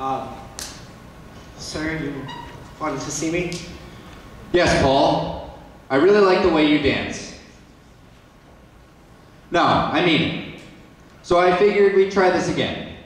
Um, Sir, you wanted to see me? Yes, Paul. I really like the way you dance. No, I mean it. So I figured we'd try this again.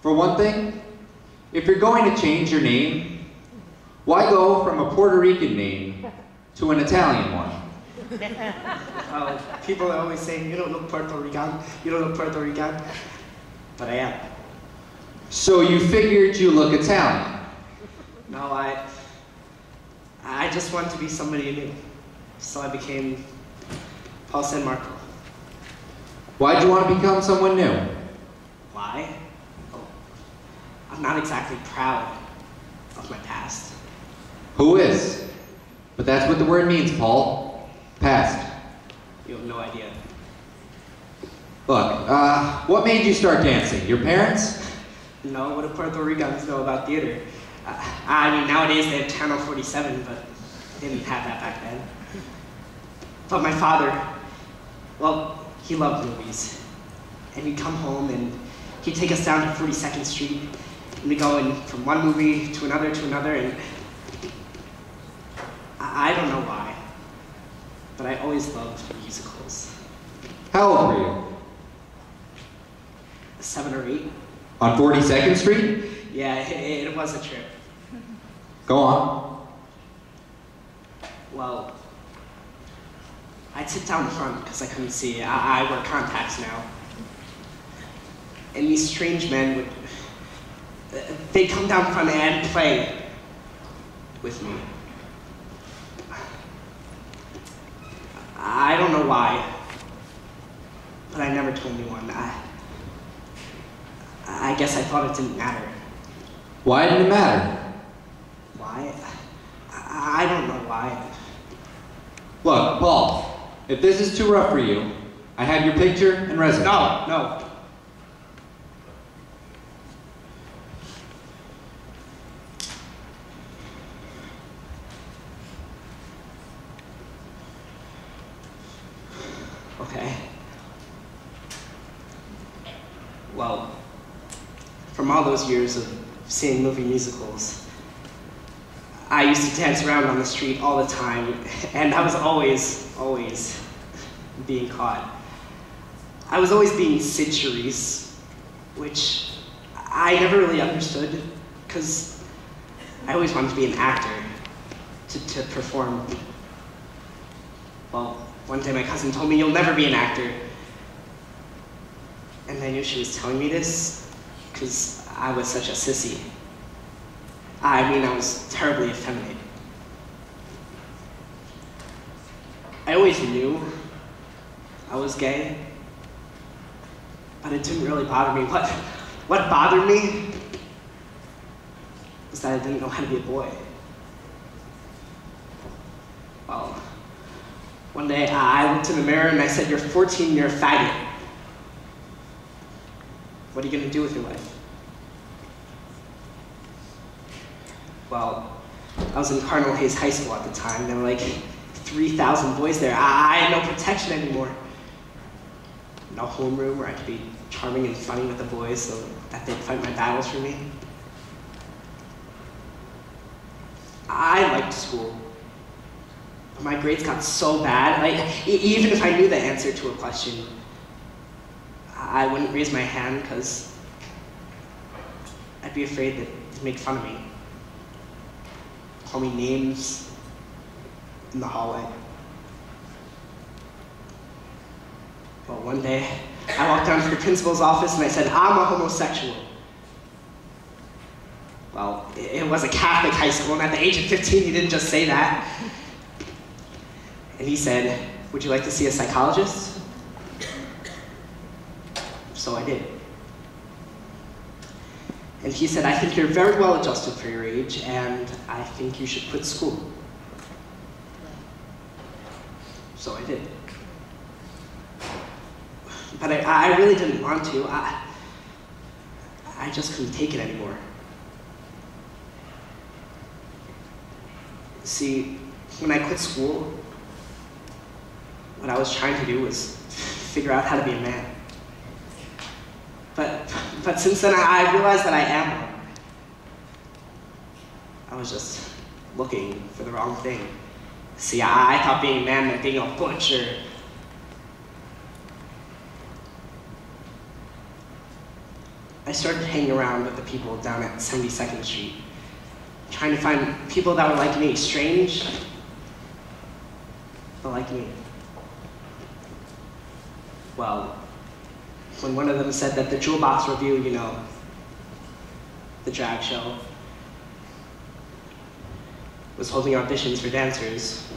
For one thing, if you're going to change your name, why go from a Puerto Rican name to an Italian one? People are always saying, you don't look Puerto Rican, you don't look Puerto Rican. But I am. So you figured you look Italian? No, I just wanted to be somebody new. So I became Paul San Marco. Why'd you want to become someone new? Why? Oh, I'm not exactly proud of my past. Who is? But that's what the word means, Paul. Past. You have no idea. Look, what made you start dancing? Your parents? No, what do Puerto Ricans know about theater? I mean, nowadays they have Channel 47, but they didn't have that back then. But my father, well, he loved movies. And he'd come home and he'd take us down to 42nd Street, and we'd go in from one movie to another, and I don't know why, but I always loved musicals. How old were you? 7 or 8. On 42nd Street? Yeah, it was a trip. Go on. Well, I'd sit down front because I couldn't see. I wear contacts now. And these strange men they'd come down front and play with me. I don't know why, but I never told anyone. I guess I thought it didn't matter. Why did it matter? Why? I don't know why. Look, Paul, if this is too rough for you, I have your picture and resume. No. Okay. Well, from all those years of seeing movie musicals, I used to dance around on the street all the time, and I was always being caught. I was always being Sid Charisse, which I never really understood, because I always wanted to be an actor, to perform. Well, one day my cousin told me, "You'll never be an actor." And I knew she was telling me this because I was such a sissy. I mean, I was terribly effeminate. I always knew I was gay, but it didn't really bother me. What bothered me was that I didn't know how to be a boy. Well, one day I looked in the mirror and I said, "You're 14, you're a faggot. What are you gonna do with your life?" Well, I was in Cardinal Hayes High School at the time. There were like 3,000 boys there. I had no protection anymore. No homeroom where I could be charming and funny with the boys so that they'd fight my battles for me. I liked school, but my grades got so bad, even if I knew the answer to a question, I wouldn't raise my hand because I'd be afraid that they'd make fun of me. Call me names in the hallway. Well, one day, I walked down to the principal's office and I said, "I'm a homosexual." Well, it was a Catholic high school, and at the age of 15, he didn't just say that. And he said, "Would you like to see a psychologist?" So I did. And he said, "I think you're very well adjusted for your age, and I think you should quit school." So I did. But I really didn't want to. I just couldn't take it anymore. See, when I quit school, what I was trying to do was figure out how to be a man. But since then, I realized that I am one. was just looking for the wrong thing. See, I thought being a man meant being a butcher. I started hanging around with the people down at 72nd Street, trying to find people that were like me, strange, but like me. Well, when one of them said that the Jewel Box Review, you know, the drag show, was holding auditions for dancers,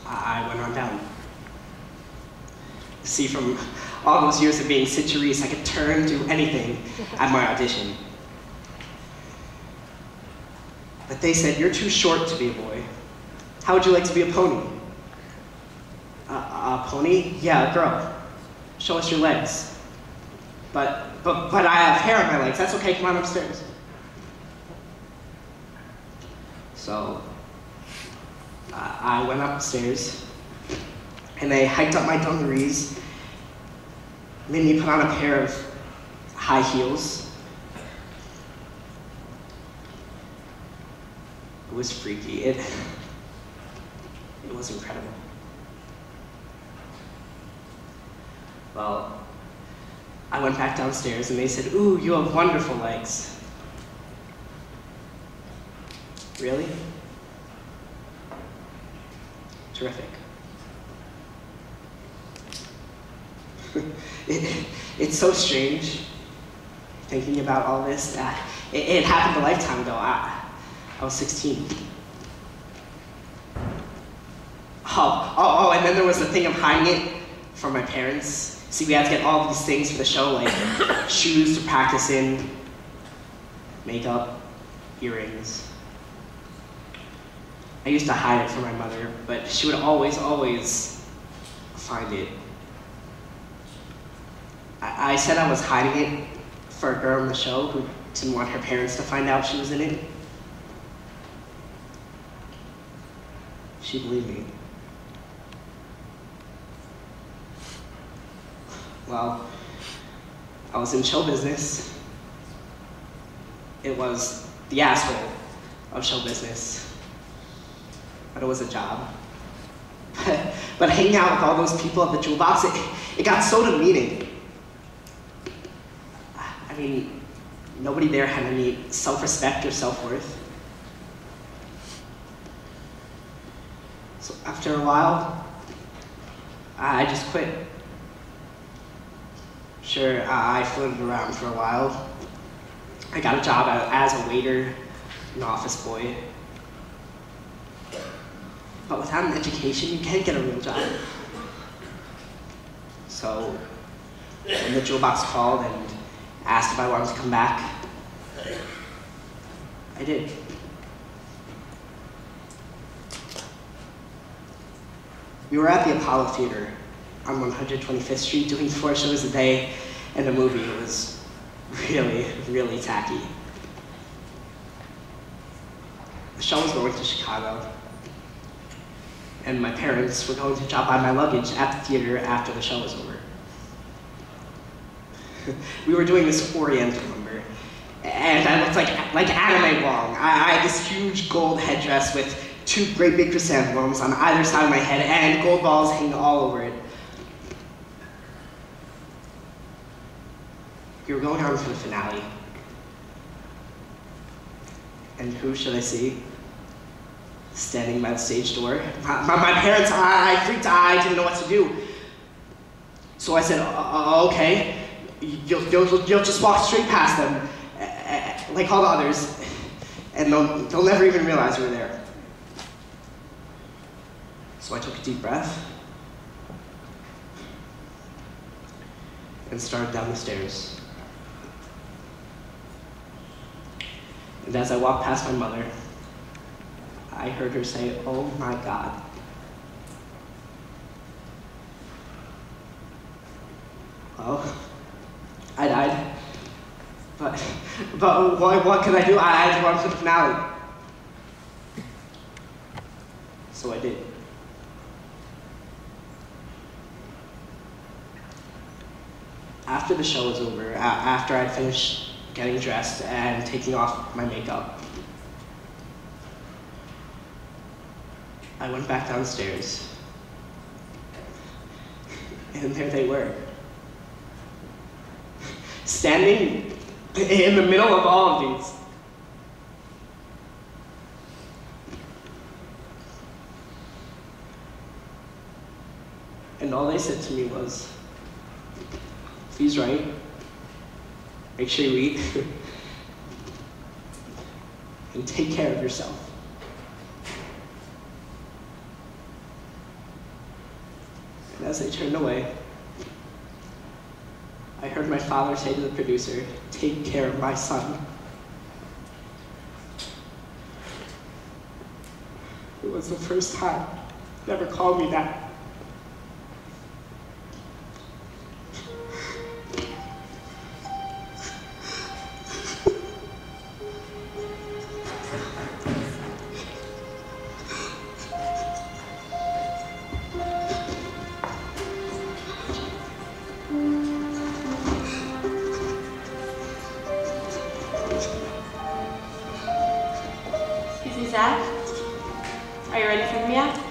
I went on down. See, from all those years of being Sid Charisse, I could turn to anything at my audition. But they said, "You're too short to be a boy. How would you like to be a pony?" A pony? Yeah, a girl. Show us your legs. But I have hair on my legs. That's okay, come on upstairs. So, I went upstairs, and they hiked up my dungarees, made me put on a pair of high heels. It was freaky. It was incredible. Well, I went back downstairs and they said, "Ooh, you have wonderful legs." Really? Terrific. It's so strange thinking about all this. It happened a lifetime ago. I was 16. Oh, and then there was the thing of hiding it from my parents. See, we had to get all these things for the show, like shoes to practice in, makeup, earrings. I used to hide it from my mother, but she would always find it. I said I was hiding it for a girl in the show who didn't want her parents to find out she was in it. She believed me. Well, I was in show business. It was the asshole of show business, but it was a job. But hanging out with all those people at the Jewel Box, it got so demeaning. I mean, nobody there had any self-respect or self-worth. So after a while, I just quit. Sure, I floated around for a while. I got a job as a waiter, an office boy. But without an education, you can't get a real job. So when the Jewel Box called and asked if I wanted to come back, I did. We were at the Apollo Theater on 125th Street doing 4 shows a day and a movie. It was really, really tacky. The show was going to Chicago, and my parents were going to drop by my luggage at the theater after the show was over. We were doing this Oriental number, and I looked like Anime Wong. I had this huge gold headdress with 2 great big chrysanthemums on either side of my head and gold balls hanging all over it. We were going on to the finale. And who should I see? Standing by the stage door. My parents, I freaked out, I didn't know what to do. So I said, okay, you'll just walk straight past them, like all the others, and they'll never even realize you were there. So I took a deep breath and started down the stairs. And as I walked past my mother, I heard her say, "Oh my God." Well, I died. But what could I do? I had to run to the finale. So I did. After the show was over, after I'd finished getting dressed and taking off my makeup, I went back downstairs, and there they were, standing in the middle of all of these. And all they said to me was, please write, make sure you eat, and take care of yourself. And as they turned away, I heard my father say to the producer, take care of my son. It was the first time he ever called me that. Excuse me, Zach? Are you ready for him yet?